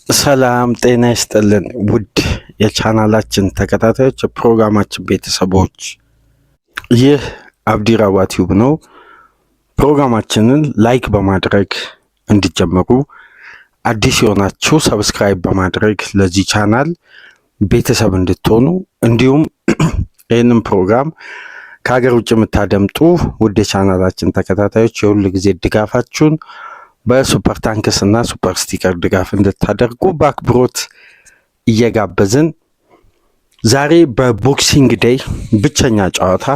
ሰላም ጤና ይስጥልን ውድ የቻናላችን ተከታታዮች የፕሮግራማችን ቤተሰቦች፣ ይህ አብዲራዋ ቲዩብ ነው። ፕሮግራማችንን ላይክ በማድረግ እንዲጀምሩ፣ አዲስ የሆናችሁ ሰብስክራይብ በማድረግ ለዚህ ቻናል ቤተሰብ እንድትሆኑ፣ እንዲሁም ይህንን ፕሮግራም ከሀገር ውጭ የምታደምጡ ውድ የቻናላችን ተከታታዮች የሁሉ ጊዜ ድጋፋችሁን በሱፐር ታንክስ እና ሱፐር ስቲከር ድጋፍ እንድታደርጉ በአክብሮት እየጋበዝን ዛሬ በቦክሲንግ ዴይ ብቸኛ ጨዋታ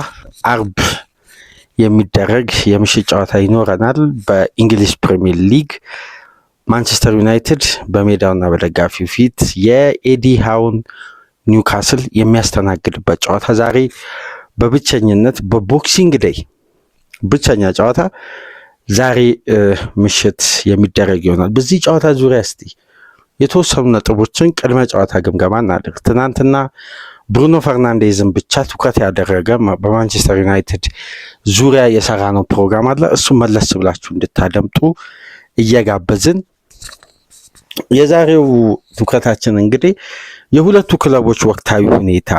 አርብ የሚደረግ የምሽት ጨዋታ ይኖረናል። በእንግሊዝ ፕሪሚየር ሊግ ማንቸስተር ዩናይትድ በሜዳውና በደጋፊው ፊት የኤዲ ሃውን ኒውካስል የሚያስተናግድበት ጨዋታ ዛሬ በብቸኝነት በቦክሲንግ ዴይ ብቸኛ ጨዋታ ዛሬ ምሽት የሚደረግ ይሆናል። በዚህ ጨዋታ ዙሪያ እስቲ የተወሰኑ ነጥቦችን ቅድመ ጨዋታ ግምገማ እናድርግ። ትናንትና ብሩኖ ፈርናንዴዝን ብቻ ትኩረት ያደረገ በማንቸስተር ዩናይትድ ዙሪያ የሰራ ነው ፕሮግራም አለ። እሱ መለስ ብላችሁ እንድታደምጡ እየጋበዝን የዛሬው ትኩረታችን እንግዲህ የሁለቱ ክለቦች ወቅታዊ ሁኔታ፣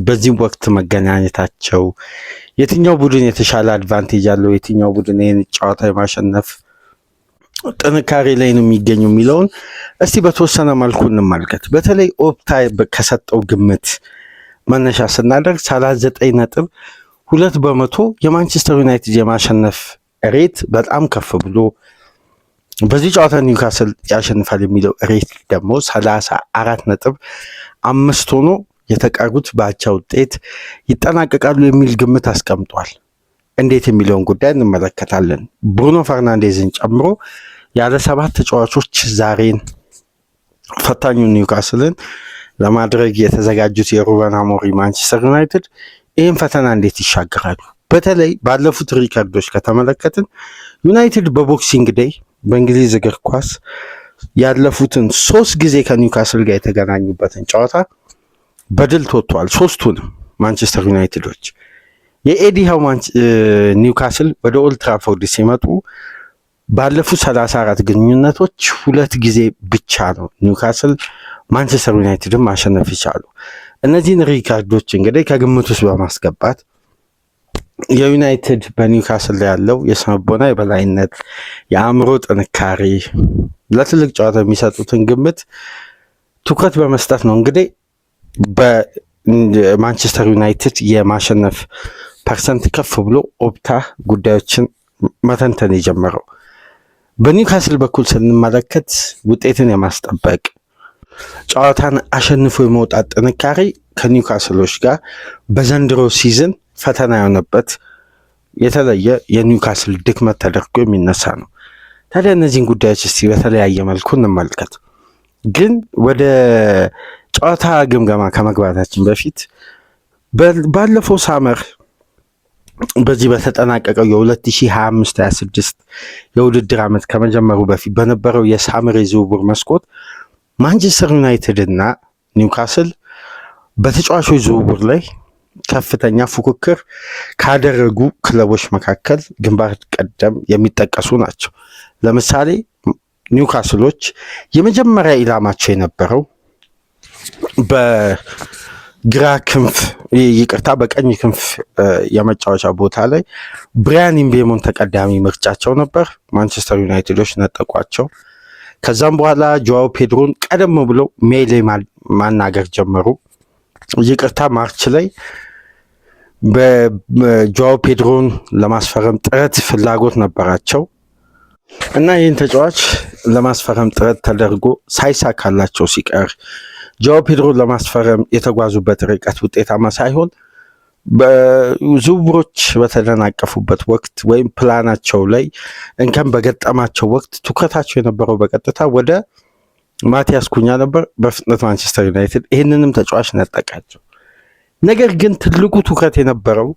በዚህም ወቅት መገናኘታቸው፣ የትኛው ቡድን የተሻለ አድቫንቴጅ አለው፣ የትኛው ቡድን ይህን ጨዋታ የማሸነፍ ጥንካሬ ላይ ነው የሚገኘው የሚለውን እስቲ በተወሰነ መልኩ እንመልከት። በተለይ ኦፕታ ከሰጠው ግምት መነሻ ስናደርግ 39.2% የማንቸስተር ዩናይትድ የማሸነፍ ሬት በጣም ከፍ ብሎ በዚህ ጨዋታ ኒውካስል ያሸንፋል የሚለው ሬት ደግሞ 34.5 ሆኖ የተቀሩት በአቻ ውጤት ይጠናቀቃሉ የሚል ግምት አስቀምጧል። እንዴት የሚለውን ጉዳይ እንመለከታለን። ብሩኖ ፈርናንዴዝን ጨምሮ ያለ 7 ተጫዋቾች ዛሬን ፈታኙን ኒውካስልን ለማድረግ የተዘጋጁት የሩበን አሞሪም ማንቸስተር ዩናይትድ ይህን ፈተና እንዴት ይሻገራሉ? በተለይ ባለፉት ሪከርዶች ከተመለከትን ዩናይትድ በቦክሲንግ ዴይ በእንግሊዝ እግር ኳስ ያለፉትን 3 ጊዜ ከኒውካስል ጋር የተገናኙበትን ጨዋታ በድል ተወጥቷል። 3ቱንም ማንቸስተር ዩናይትዶች። የኤዲ ሃው ኒውካስል ወደ ኦልድ ትራፎርድ ሲመጡ ባለፉት 34 ግንኙነቶች 2 ጊዜ ብቻ ነው ኒውካስል ማንቸስተር ዩናይትድን ማሸነፍ ይቻሉ። እነዚህን ሪካርዶች እንግዲህ ከግምት ውስጥ በማስገባት የዩናይትድ በኒውካስል ላይ ያለው የስነልቦና የበላይነት፣ የአእምሮ ጥንካሬ፣ ለትልቅ ጨዋታ የሚሰጡትን ግምት ትኩረት በመስጠት ነው እንግዲህ በማንቸስተር ዩናይትድ የማሸነፍ ፐርሰንት ከፍ ብሎ ኦፕታ ጉዳዮችን መተንተን የጀመረው። በኒውካስል በኩል ስንመለከት ውጤትን የማስጠበቅ ጨዋታን አሸንፎ የመውጣት ጥንካሬ ከኒውካስሎች ጋር በዘንድሮ ሲዝን ፈተና የሆነበት የተለየ የኒውካስል ድክመት ተደርጎ የሚነሳ ነው። ታዲያ እነዚህን ጉዳዮች እስቲ በተለያየ መልኩ እንመልከት። ግን ወደ ጨዋታ ግምገማ ከመግባታችን በፊት ባለፈው ሳመር በዚህ በተጠናቀቀው የ2025-26 የውድድር ዓመት ከመጀመሩ በፊት በነበረው የሳመር የዝውውር መስኮት ማንቸስተር ዩናይትድ እና ኒውካስል በተጫዋቾች ዝውውር ላይ ከፍተኛ ፉክክር ካደረጉ ክለቦች መካከል ግንባር ቀደም የሚጠቀሱ ናቸው። ለምሳሌ ኒውካስሎች የመጀመሪያ ኢላማቸው የነበረው በቀኝ ክንፍ የመጫወቻ ቦታ ላይ ብራያን ምቤሞን ተቀዳሚ ምርጫቸው ነበር። ማንቸስተር ዩናይትዶች ነጠቋቸው። ከዛም በኋላ ጆዋው ፔድሮን ቀደም ብለው ሜይ ላይ ማናገር ጀመሩ። ማርች ላይ በጆዋው ፔድሮን ለማስፈረም ፍላጎት ነበራቸው እና ይህን ተጫዋች ለማስፈረም ጥረት ተደርጎ ሳይሳካላቸው ሲቀር ጆዋው ፔድሮን ለማስፈረም የተጓዙበት ርቀት ውጤታማ ሳይሆን በዝውውሮች በተደናቀፉበት ወቅት ወይም ፕላናቸው ላይ እንከን በገጠማቸው ወቅት ትኩረታቸው የነበረው በቀጥታ ወደ ማቲያስ ኩኛ ነበር። በፍጥነት ማንቸስተር ዩናይትድ ይህንንም ተጫዋች ነጠቃቸው። ነገር ግን ትልቁ ትኩረት የነበረው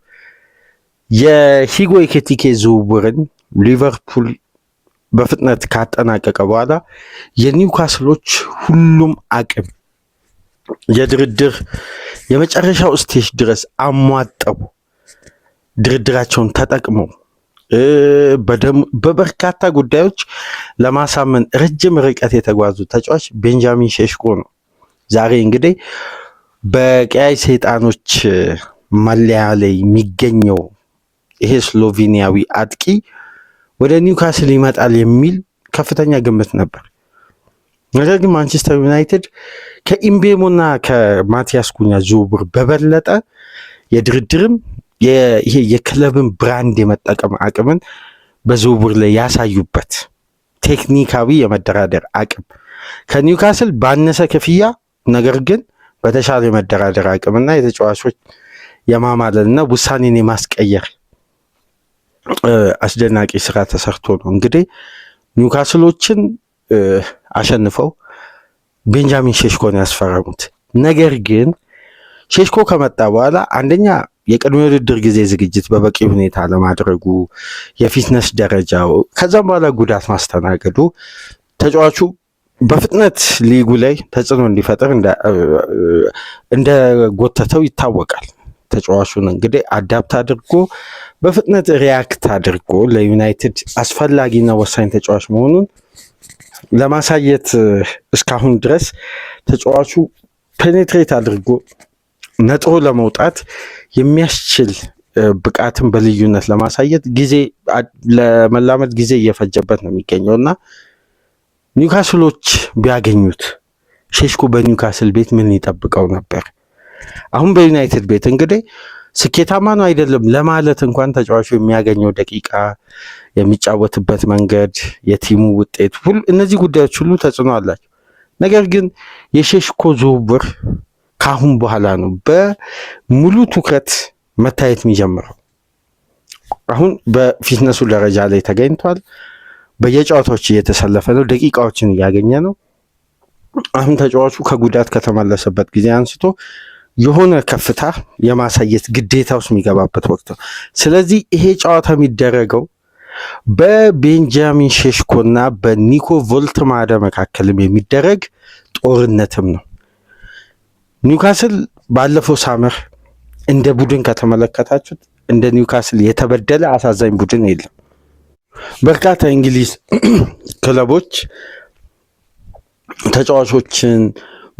የሂጎ ኤኪቲኬ ዝውውርን ሊቨርፑል በፍጥነት ካጠናቀቀ በኋላ የኒውካስሎች ሁሉም አቅም የድርድር የመጨረሻው ስቴጅ ድረስ አሟጠው ድርድራቸውን ተጠቅመው በበርካታ ጉዳዮች ለማሳመን ረጅም ርቀት የተጓዙ ተጫዋች ቤንጃሚን ሼሽኮ ነው። ዛሬ እንግዲህ በቀያይ ሰይጣኖች መለያ ላይ የሚገኘው ይሄ ስሎቬኒያዊ አጥቂ ወደ ኒውካስል ይመጣል የሚል ከፍተኛ ግምት ነበር። ነገር ግን ማንቸስተር ዩናይትድ ከኢምቤሞና ከማቲያስ ኩኛ ዝውውር በበለጠ የድርድርም ይሄ የክለብን ብራንድ የመጠቀም አቅምን በዝውውር ላይ ያሳዩበት ቴክኒካዊ የመደራደር አቅም ከኒውካስል ባነሰ ክፍያ ነገር ግን በተሻለ የመደራደር አቅምና የተጫዋቾች የማማለልና ውሳኔን የማስቀየር አስደናቂ ስራ ተሰርቶ ነው እንግዲህ ኒውካስሎችን አሸንፈው ቤንጃሚን ሼሽኮን ያስፈረሙት። ነገር ግን ሼሽኮ ከመጣ በኋላ አንደኛ የቅድመ ውድድር ጊዜ ዝግጅት በበቂ ሁኔታ ለማድረጉ የፊትነስ ደረጃው ከዛም በኋላ ጉዳት ማስተናገዱ ተጫዋቹ በፍጥነት ሊጉ ላይ ተጽዕኖ እንዲፈጥር እንደ ጎተተው ይታወቃል። ተጫዋቹን እንግዲህ አዳፕት አድርጎ በፍጥነት ሪያክት አድርጎ ለዩናይትድ አስፈላጊና ወሳኝ ተጫዋች መሆኑን ለማሳየት እስካሁን ድረስ ተጫዋቹ ፔኔትሬት አድርጎ ነጥሮ ለመውጣት የሚያስችል ብቃትን በልዩነት ለማሳየት ጊዜ ለመላመድ ጊዜ እየፈጀበት ነው የሚገኘው እና ኒውካስሎች ቢያገኙት ሼሽኮ በኒውካስል ቤት ምን ይጠብቀው ነበር? አሁን በዩናይትድ ቤት እንግዲህ ስኬታማ ነው አይደለም ለማለት እንኳን ተጫዋቹ የሚያገኘው ደቂቃ፣ የሚጫወትበት መንገድ፣ የቲሙ ውጤት እነዚህ ጉዳዮች ሁሉ ተጽዕኖ አላቸው። ነገር ግን የሼሽኮ ዝውውር ካሁን በኋላ ነው በሙሉ ትኩረት መታየት የሚጀምረው። አሁን በፊትነሱ ደረጃ ላይ ተገኝቷል። በየጨዋታዎች እየተሰለፈ ነው። ደቂቃዎችን እያገኘ ነው። አሁን ተጫዋቹ ከጉዳት ከተመለሰበት ጊዜ አንስቶ የሆነ ከፍታ የማሳየት ግዴታ ውስጥ የሚገባበት ወቅት ነው። ስለዚህ ይሄ ጨዋታ የሚደረገው በቤንጃሚን ሼሽኮና በኒኮ ቮልትማደ መካከልም የሚደረግ ጦርነትም ነው። ኒውካስል ባለፈው ሳመር እንደ ቡድን ከተመለከታችሁት እንደ ኒውካስል የተበደለ አሳዛኝ ቡድን የለም። በርካታ እንግሊዝ ክለቦች ተጫዋቾችን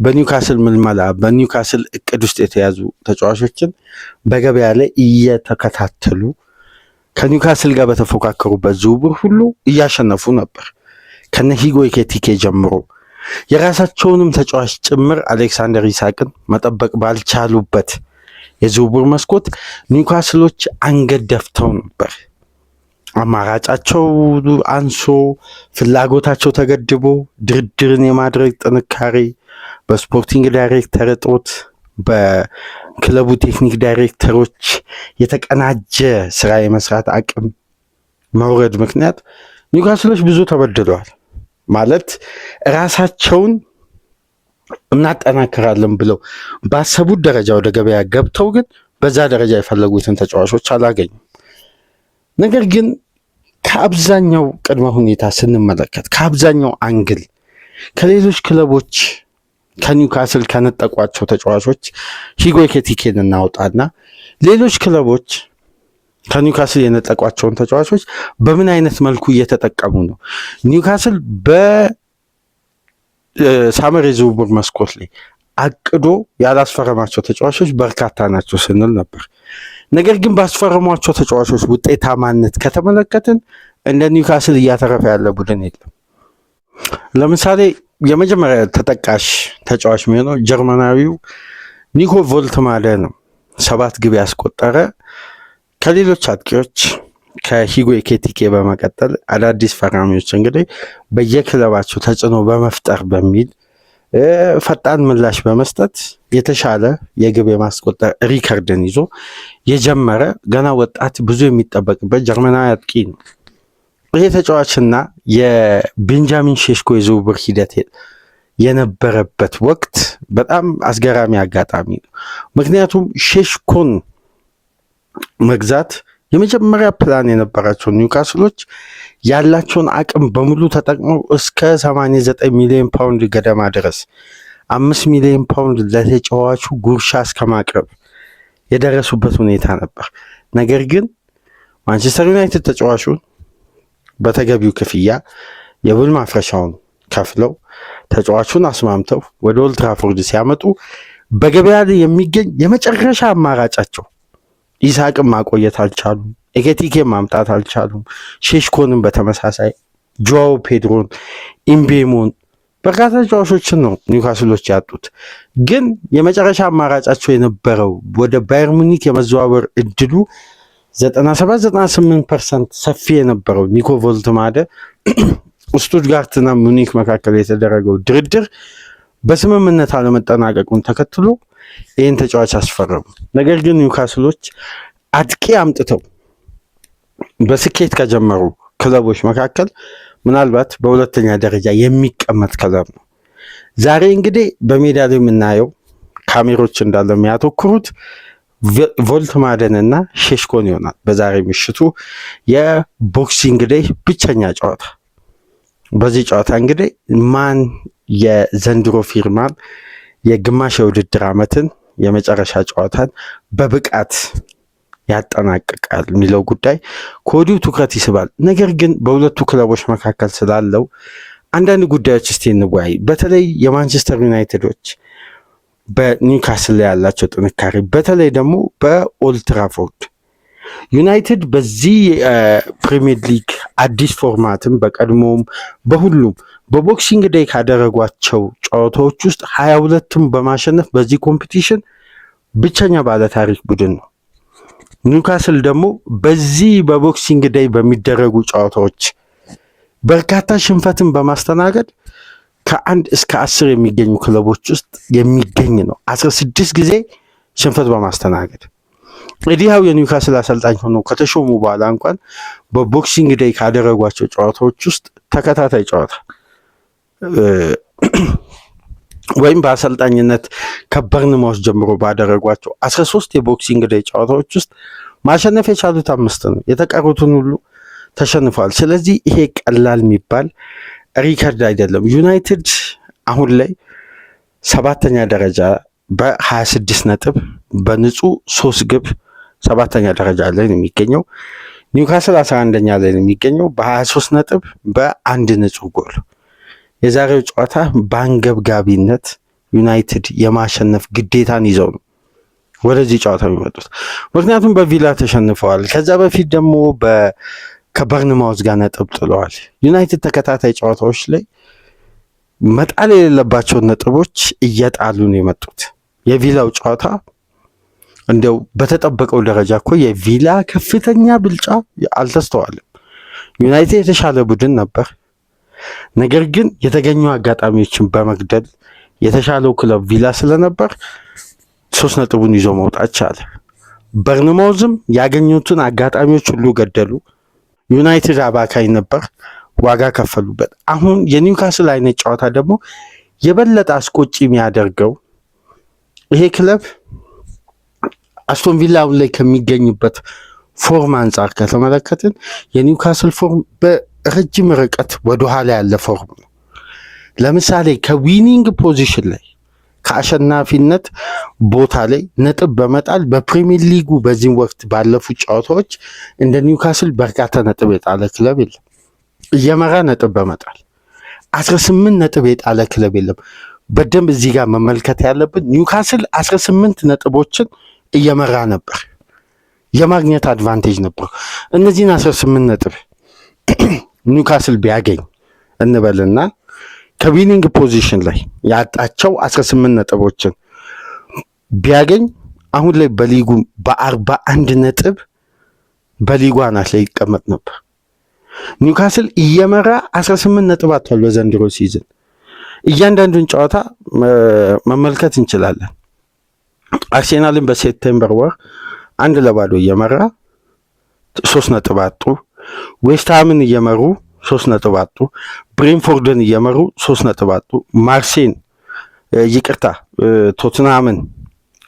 በኒውካስል ምልመላ በኒውካስል እቅድ ውስጥ የተያዙ ተጫዋቾችን በገበያ ላይ እየተከታተሉ ከኒውካስል ጋር በተፎካከሩበት ዝውውር ሁሉ እያሸነፉ ነበር። ከነ ሂጎ ኤኪቲኬ ጀምሮ የራሳቸውንም ተጫዋች ጭምር አሌክሳንደር ኢሳቅን መጠበቅ ባልቻሉበት የዝውውር መስኮት ኒውካስሎች አንገት ደፍተው ነበር። አማራጫቸው አንሶ ፍላጎታቸው ተገድቦ ድርድርን የማድረግ ጥንካሬ በስፖርቲንግ ዳይሬክተር እጦት በክለቡ ቴክኒክ ዳይሬክተሮች የተቀናጀ ስራ የመስራት አቅም መውረድ ምክንያት ኒውካስሎች ብዙ ተበድለዋል። ማለት ራሳቸውን እናጠናክራለን ብለው ባሰቡት ደረጃ ወደ ገበያ ገብተው ግን በዛ ደረጃ የፈለጉትን ተጫዋቾች አላገኙም። ነገር ግን ከአብዛኛው ቅድመ ሁኔታ ስንመለከት ከአብዛኛው አንግል ከሌሎች ክለቦች ከኒውካስል ከነጠቋቸው ተጫዋቾች ሂጎ ኤኪቲኬን እናውጣና ሌሎች ክለቦች ከኒውካስል የነጠቋቸውን ተጫዋቾች በምን አይነት መልኩ እየተጠቀሙ ነው? ኒውካስል በሳመር የዝውውር መስኮት ላይ አቅዶ ያላስፈረማቸው ተጫዋቾች በርካታ ናቸው ስንል ነበር። ነገር ግን ባስፈረሟቸው ተጫዋቾች ውጤታማነት ከተመለከትን እንደ ኒውካስል እያተረፈ ያለ ቡድን የለም። ለምሳሌ የመጀመሪያ ተጠቃሽ ተጫዋች የሚሆነው ጀርመናዊው ኒኮ ቮልትማደ ነው። 7 ግብ ያስቆጠረ ከሌሎች አጥቂዎች ከሂጎ ኤኪቲኬ በመቀጠል አዳዲስ ፈራሚዎች እንግዲህ በየክለባቸው ተጽዕኖ በመፍጠር በሚል ፈጣን ምላሽ በመስጠት የተሻለ የግብ የማስቆጠር ሪከርድን ይዞ የጀመረ ገና ወጣት ብዙ የሚጠበቅበት ጀርመናዊ አጥቂ ነው። ይሄ ተጫዋችና የቤንጃሚን ሼሽኮ የዝውውር ሂደት የነበረበት ወቅት በጣም አስገራሚ አጋጣሚ ነው። ምክንያቱም ሼሽኮን መግዛት የመጀመሪያ ፕላን የነበራቸው ኒውካስሎች ያላቸውን አቅም በሙሉ ተጠቅመው እስከ 89 ሚሊዮን ፓውንድ ገደማ ድረስ 5 ሚሊዮን ፓውንድ ለተጫዋቹ ጉርሻ እስከ ማቅረብ የደረሱበት ሁኔታ ነበር። ነገር ግን ማንቸስተር ዩናይትድ ተጫዋቹን በተገቢው ክፍያ የውል ማፍረሻውን ከፍለው ተጫዋቹን አስማምተው ወደ ኦልድ ትራፎርድ ሲያመጡ በገበያ ላይ የሚገኝ የመጨረሻ አማራጫቸው ኢሳቅን ማቆየት አልቻሉም። ኤኬቲኬን ማምጣት አልቻሉም። ሼሽኮንን በተመሳሳይ ጆዋው ፔድሮን፣ ኢምቤሞን በርካታ ተጫዋቾችን ነው ኒውካስሎች ያጡት። ግን የመጨረሻ አማራጫቸው የነበረው ወደ ባየር ሙኒክ የመዘዋወር እድሉ 97-98% ሰፊ የነበረው ኒኮ ቮልትማደ ስቱትጋርትና ሙኒክ መካከል የተደረገው ድርድር በስምምነት አለመጠናቀቁን ተከትሎ ይህን ተጫዋች አስፈረሙ። ነገር ግን ኒውካስሎች አጥቂ አምጥተው በስኬት ከጀመሩ ክለቦች መካከል ምናልባት በሁለተኛ ደረጃ የሚቀመጥ ክለብ ነው። ዛሬ እንግዲህ በሜዳ ላይ የምናየው ካሜሮች እንዳለ የሚያተኩሩት ቮልትማደንና ሼሽኮን ይሆናል። በዛሬ ምሽቱ የቦክሲንግ ዴይ ብቸኛ ጨዋታ። በዚህ ጨዋታ እንግዲህ ማን የዘንድሮ ፊርማን የግማሽ የውድድር ዓመትን የመጨረሻ ጨዋታን በብቃት ያጠናቅቃል የሚለው ጉዳይ ከወዲሁ ትኩረት ይስባል። ነገር ግን በሁለቱ ክለቦች መካከል ስላለው አንዳንድ ጉዳዮች እስቲ እንወያይ። በተለይ የማንቸስተር ዩናይትዶች በኒውካስል ላይ ያላቸው ጥንካሬ፣ በተለይ ደግሞ በኦልድ ትራፎርድ ዩናይትድ በዚህ ፕሪሚየር ሊግ አዲስ ፎርማትም በቀድሞም በሁሉም በቦክሲንግ ዴይ ካደረጓቸው ጨዋታዎች ውስጥ 22ቱን በማሸነፍ በዚህ ኮምፒቲሽን ብቸኛ ባለታሪክ ቡድን ነው። ኒውካስል ደግሞ በዚህ በቦክሲንግ ዴይ በሚደረጉ ጨዋታዎች በርካታ ሽንፈትን በማስተናገድ ከ1 እስከ 10 የሚገኙ ክለቦች ውስጥ የሚገኝ ነው። 16 ጊዜ ሽንፈት በማስተናገድ ኤዲሃው የኒውካስል አሰልጣኝ ሆነው ከተሾሙ በኋላ እንኳን በቦክሲንግ ዴይ ካደረጓቸው ጨዋታዎች ውስጥ ተከታታይ ጨዋታ ወይም በአሰልጣኝነት ከበርንማውስ ጀምሮ ባደረጓቸው 13 የቦክሲንግ ዴይ ጨዋታዎች ውስጥ ማሸነፍ የቻሉት 5 ነው። የተቀሩትን ሁሉ ተሸንፈዋል። ስለዚህ ይሄ ቀላል የሚባል ሪከርድ አይደለም። ዩናይትድ አሁን ላይ 7ኛ ደረጃ በ26 ነጥብ በንጹህ 3 ግብ 7ኛ ደረጃ ላይ ነው የሚገኘው። ኒውካስል 11ኛ ላይ ነው የሚገኘው በ23 ነጥብ በአንድ ንጹህ ጎል። የዛሬው ጨዋታ በአንገብጋቢነት ዩናይትድ የማሸነፍ ግዴታን ይዘው ነው ወደዚህ ጨዋታ የሚመጡት። ምክንያቱም በቪላ ተሸንፈዋል። ከዛ በፊት ደግሞ ከበርንማውዝ ጋር ነጥብ ጥለዋል። ዩናይትድ ተከታታይ ጨዋታዎች ላይ መጣል የሌለባቸውን ነጥቦች እየጣሉ ነው የመጡት። የቪላው ጨዋታ እንደው በተጠበቀው ደረጃ እኮ የቪላ ከፍተኛ ብልጫ አልተስተዋልም። ዩናይትድ የተሻለ ቡድን ነበር። ነገር ግን የተገኙ አጋጣሚዎችን በመግደል የተሻለው ክለብ ቪላ ስለነበር 3 ነጥቡን ይዞ መውጣት ቻለ። በርንማውዝም ያገኙትን አጋጣሚዎች ሁሉ ገደሉ። ዩናይትድ አባካኝ ነበር፣ ዋጋ ከፈሉበት። አሁን የኒውካስል አይነት ጨዋታ ደግሞ የበለጠ አስቆጪ የሚያደርገው ይሄ ክለብ አስቶን ቪላ አሁን ላይ ከሚገኝበት ፎርም አንጻር ከተመለከትን የኒውካስል ፎርም በረጅም ርቀት ወደኋላ ያለ ፎርም ነው። ለምሳሌ ከዊኒንግ ፖዚሽን ላይ ከአሸናፊነት ቦታ ላይ ነጥብ በመጣል በፕሪሚየር ሊጉ በዚህ ወቅት ባለፉት ጨዋታዎች እንደ ኒውካስል በርካታ ነጥብ የጣለ ክለብ የለም። እየመራ ነጥብ በመጣል 18 ነጥብ የጣለ ክለብ የለም። በደንብ እዚህ ጋር መመልከት ያለብን ኒውካስል 18 ነጥቦችን እየመራ ነበር፣ የማግኘት አድቫንቴጅ ነበር። እነዚህን 18 ነጥብ ኒውካስል ቢያገኝ እንበልና ከዊኒንግ ፖዚሽን ላይ ያጣቸው 18 ነጥቦችን ቢያገኝ አሁን ላይ በሊጉ በ41 ነጥብ በሊጉ አናት ላይ ይቀመጥ ነበር። ኒውካስል እየመራ 18 ነጥብ አጥቷል በዘንድሮ ሲዝን። እያንዳንዱን ጨዋታ መመልከት እንችላለን። አርሴናልን በሴፕቴምበር ወር 1-0 እየመራ 3 ነጥብ አጡ። ዌስትሃምን እየመሩ 3 ነጥብ አጡ። ብሬንፎርድን እየመሩ 3 ነጥብ አጡ። ማርሴን ቶትናምን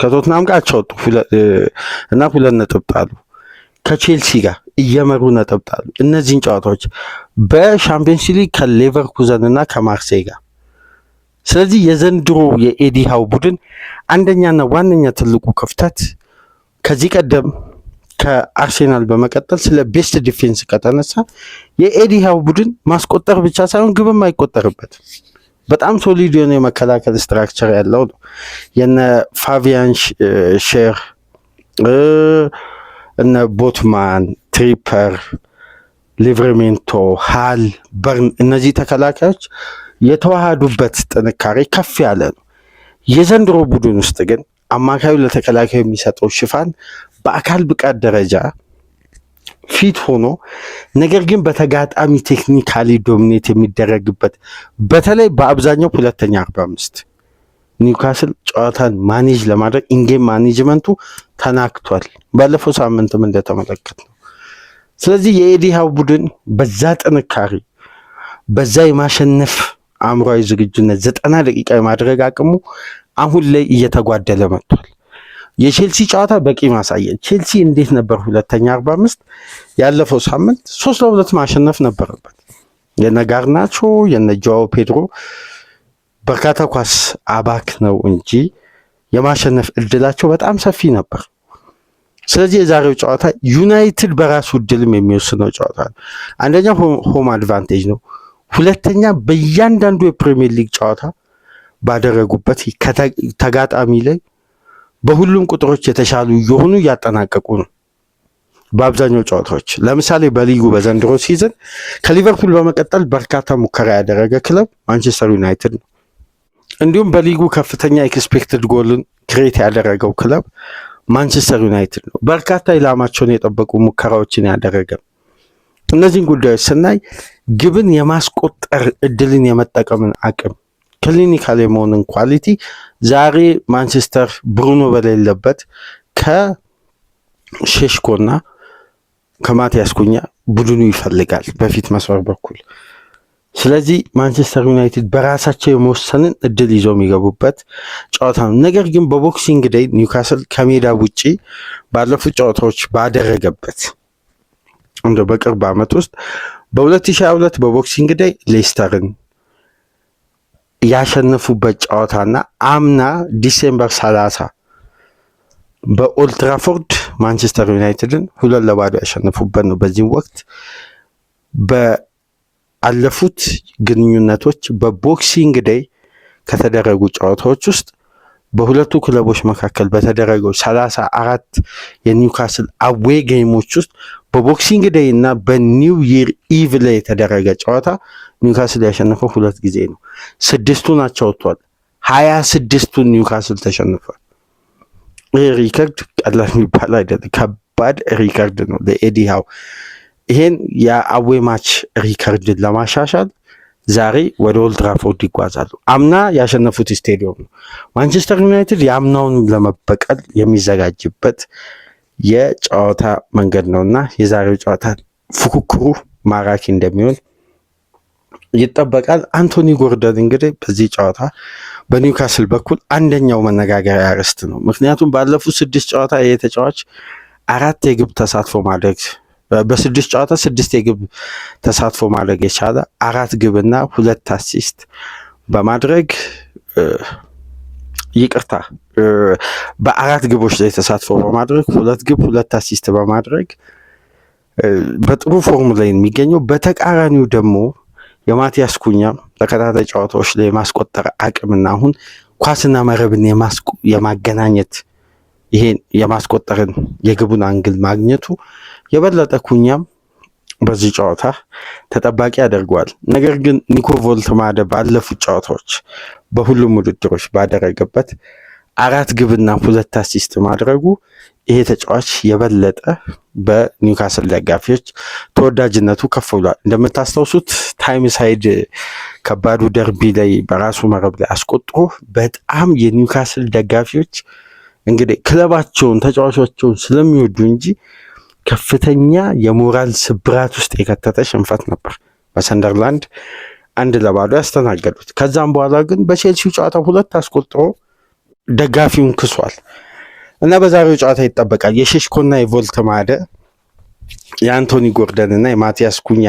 ከቶትናም ጋር አቻወጡ እና 2 ነጥብ ጣሉ። ከቼልሲ ጋር እየመሩ ነጥብ ጣሉ። እነዚህን ጨዋታዎች በሻምፒየንስ ሊግ ከሌቨርኩዘን እና ከማርሴይ ጋር። ስለዚህ የዘንድሮ የኤዲሃው ቡድን አንደኛና ዋነኛ ትልቁ ክፍተት ከዚህ ቀደም ከአርሴናል በመቀጠል ስለ ቤስት ዲፌንስ ከተነሳ የኤዲ ሃው ቡድን ማስቆጠር ብቻ ሳይሆን ግብም አይቆጠርበት በጣም ሶሊድ የሆነ የመከላከል ስትራክቸር ያለው ነው። የነ ፋቢያን ሼር እነ ቦትማን፣ ትሪፐር፣ ሊቨርሜንቶ፣ ሃል፣ በርን እነዚህ ተከላካዮች የተዋሃዱበት ጥንካሬ ከፍ ያለ ነው። የዘንድሮ ቡድን ውስጥ ግን አማካዩ ለተከላካዩ የሚሰጠው ሽፋን በአካል ብቃት ደረጃ ፊት ሆኖ ነገር ግን በተጋጣሚ ቴክኒካሊ ዶሚኔት የሚደረግበት በተለይ በአብዛኛው ሁለተኛ 45 ኒውካስል ጨዋታን ማኔጅ ለማድረግ ኢንጌም ማኔጅመንቱ ተናክቷል። ባለፈው ሳምንትም እንደተመለከት ነው። ስለዚህ የኤዲ ሃው ቡድን በዛ ጥንካሬ በዛ የማሸነፍ አእምሯዊ ዝግጁነት 90 ደቂቃ የማድረግ አቅሙ አሁን ላይ እየተጓደለ መጥቷል። የቼልሲ ጨዋታ በቂ ማሳየን። ቼልሲ እንዴት ነበር ሁለተኛ 45 ያለፈው ሳምንት 3-2 ማሸነፍ ነበረበት። የነ ጋርናቾ የነ ጆአዎ ፔድሮ በርካታ ኳስ አባክ ነው እንጂ የማሸነፍ እድላቸው በጣም ሰፊ ነበር። ስለዚህ የዛሬው ጨዋታ ዩናይትድ በራሱ እድልም የሚወስነው ጨዋታ ነው። አንደኛ ሆም አድቫንቴጅ ነው። ሁለተኛ በእያንዳንዱ የፕሪሚየር ሊግ ጨዋታ ባደረጉበት ተጋጣሚ ላይ በሁሉም ቁጥሮች የተሻሉ እየሆኑ እያጠናቀቁ ነው። በአብዛኛው ጨዋታዎች ለምሳሌ በሊጉ በዘንድሮ ሲዝን ከሊቨርፑል በመቀጠል በርካታ ሙከራ ያደረገ ክለብ ማንቸስተር ዩናይትድ ነው። እንዲሁም በሊጉ ከፍተኛ ኤክስፔክትድ ጎልን ክሬት ያደረገው ክለብ ማንቸስተር ዩናይትድ ነው። በርካታ ኢላማቸውን የጠበቁ ሙከራዎችን ያደረገ። እነዚህን ጉዳዮች ስናይ ግብን የማስቆጠር እድልን የመጠቀምን አቅም ክሊኒካል የመሆንን ኳሊቲ ዛሬ ማንቸስተር ብሩኖ በሌለበት ከሼሽኮና ከማቲያስ ኩኛ ቡድኑ ይፈልጋል በፊት መስመር በኩል። ስለዚህ ማንቸስተር ዩናይትድ በራሳቸው የመወሰንን እድል ይዘው የሚገቡበት ጨዋታ ነው። ነገር ግን በቦክሲንግ ዴይ ኒውካስል ከሜዳ ውጪ ባለፉት ጨዋታዎች ባደረገበት እንደ በቅርብ ዓመት ውስጥ በ2022 በቦክሲንግ ዴይ ሌስተርን ያሸነፉበት ጨዋታና አምና ዲሴምበር 30 በኦልድ ትራፎርድ ማንቸስተር ዩናይትድን 2-0 ያሸነፉበት ነው። በዚህም ወቅት በአለፉት ግንኙነቶች በቦክሲንግ ዴይ ከተደረጉ ጨዋታዎች ውስጥ በሁለቱ ክለቦች መካከል በተደረገው 34 የኒውካስል አዌ ጌሞች ውስጥ በቦክሲንግ ዴይ እና በኒው ይር ኢቭ ላይ የተደረገ ጨዋታ ኒውካስል ያሸነፈው 2 ጊዜ ነው። 6ቱን አቻ ወጥቷል። 26ቱን ኒውካስል ተሸንፏል። ይህ ሪከርድ ቀላል የሚባል አይደለም፣ ከባድ ሪከርድ ነው ለኤዲ ሃው። ይሄን የአዌ ማች ሪከርድን ለማሻሻል ዛሬ ወደ ኦልድ ትራፎርድ ይጓዛሉ። አምና ያሸነፉት ስቴዲየም ነው። ማንቸስተር ዩናይትድ የአምናውን ለመበቀል የሚዘጋጅበት የጨዋታ መንገድ ነውና የዛሬው ጨዋታ ፉክክሩ ማራኪ እንደሚሆን ይጠበቃል። አንቶኒ ጎርደን እንግዲህ በዚህ ጨዋታ በኒውካስል በኩል አንደኛው መነጋገሪያ ርዕስ ነው። ምክንያቱም ባለፉት 6 ጨዋታ ይሄ ተጫዋች 4 የግብ ተሳትፎ ማድረግ በ6 ጨዋታ 6 የግብ ተሳትፎ ማድረግ የቻለ 4 ግብና 2 አሲስት በማድረግ ይቅርታ በ4 ግቦች ላይ ተሳትፎ በማድረግ 2 ግብ 2 አሲስት በማድረግ በጥሩ ፎርም ላይ የሚገኘው። በተቃራኒው ደግሞ የማቲያስ ኩኛ ተከታታይ ጨዋታዎች ላይ የማስቆጠር አቅምና አሁን ኳስና መረብን የማገናኘት ይሄን የማስቆጠርን የግቡን አንግል ማግኘቱ የበለጠ ኩኛም በዚህ ጨዋታ ተጠባቂ ያደርገዋል። ነገር ግን ኒኮ ቮልተማደ ባለፉት ጨዋታዎች በሁሉም ውድድሮች ባደረገበት 4 ግብና 2 አሲስት ማድረጉ ይሄ ተጫዋች የበለጠ በኒውካስል ደጋፊዎች ተወዳጅነቱ ከፍ ብሏል። እንደምታስታውሱት ታይም ሳይድ ከባዱ ደርቢ ላይ በራሱ መረብ ላይ አስቆጥሮ በጣም የኒውካስል ደጋፊዎች እንግዲህ ክለባቸውን ተጫዋቾቻቸውን ስለሚወዱ እንጂ ከፍተኛ የሞራል ስብራት ውስጥ የከተተ ሽንፈት ነበር በሰንደርላንድ 1-0 ያስተናገዱት። ከዛም በኋላ ግን በቼልሲው ጨዋታ 2 አስቆጥሮ ደጋፊውን ክሷል እና በዛሬው ጨዋታ ይጠበቃል የሼሽኮና የቮልተማደ የአንቶኒ ጎርደን እና የማቲያስ ኩኛ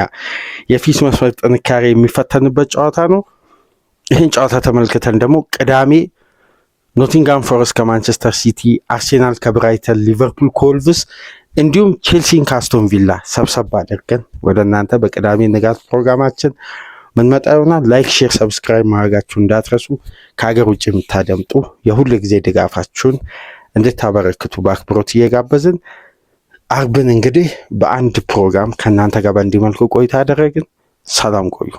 የፊት መስመር ጥንካሬ የሚፈተንበት ጨዋታ ነው። ይህን ጨዋታ ተመልክተን ደግሞ ቅዳሜ ኖቲንጋም ፎረስት ከማንቸስተር ሲቲ፣ አርሴናል ከብራይተን፣ ሊቨርፑል ከወልቭስ እንዲሁም ቼልሲን ካስቶን ቪላ ሰብሰብ አድርገን ወደ እናንተ በቅዳሜ ንጋት ፕሮግራማችን ምንመጣ ይሆናል። ላይክ፣ ሼር፣ ሰብስክራይብ ማድረጋችሁ እንዳትረሱ። ከሀገር ውጭ የምታደምጡ የሁል ጊዜ ድጋፋችሁን እንድታበረክቱ በአክብሮት እየጋበዝን አርብን እንግዲህ በአንድ ፕሮግራም ከእናንተ ጋር በእንዲህ መልኩ ቆይታ ያደረግን። ሰላም ቆዩ።